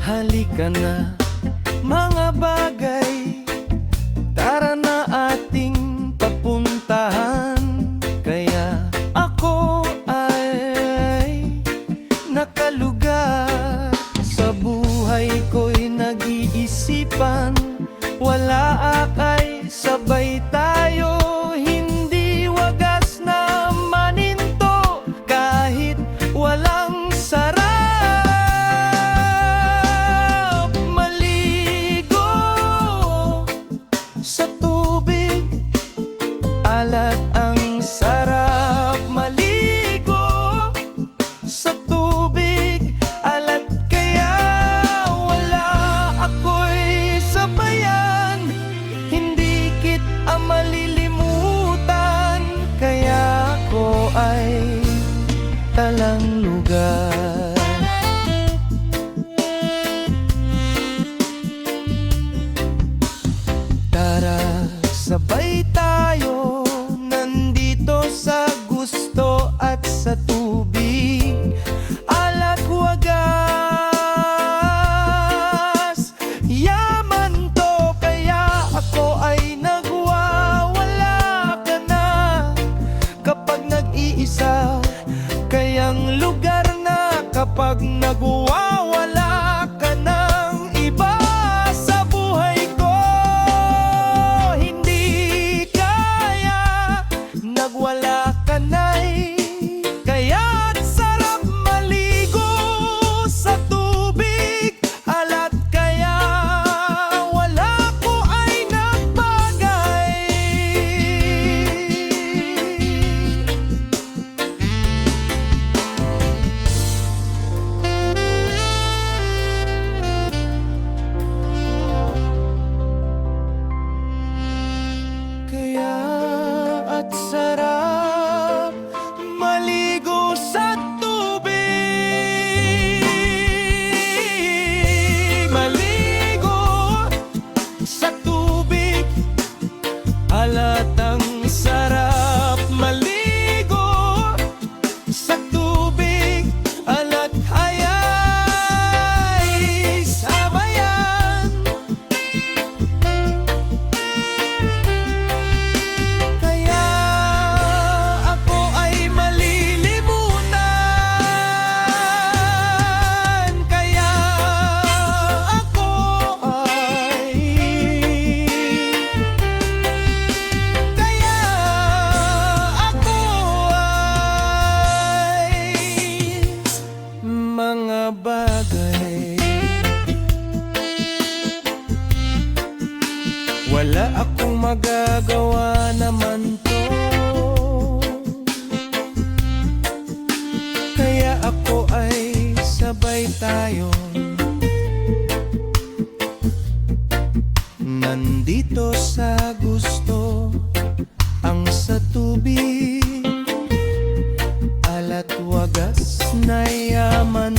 Halika na, mga bagay, tara na ating papuntahan. Kaya ako ay nakalugar, sa buhay ko'y nag-iisipan. Wala akay, sabay tayo, hindi wagas na maninto, kahit walang sarap. Maligo sa tubig, alat ang sarap. Maligo sa tubig, alat, kaya wala ako'y sabayan. Hindi kita malilimutan, kaya ako ay talang lugar. Tara, sabay tayo, nandito sa gusto at sa tubig. Alat wagas, yaman to, kaya ako ay nagwawala ka na kapag nag-iisa. Kayang lugar na kapag nagwawala ka ng iba sa buhay ko. Hindi kaya nagwala ka na'y, kaya't sarap maligo sa tubig. Alat, kaya wala ko ay nagbagay. Kaya at sarap maligo sa tubig. Maligo sa tubig, alat ang sarap. Maligo sa tubig, alat, hayay sabayan. Kaya ako ay malilimutan, kaya ako ay, kaya ako ay mga bagay. Wala akong magagawa naman to, kaya ako ay sabay tayo, nandito sa gusto ang sa tubig. Alat wagas na yaman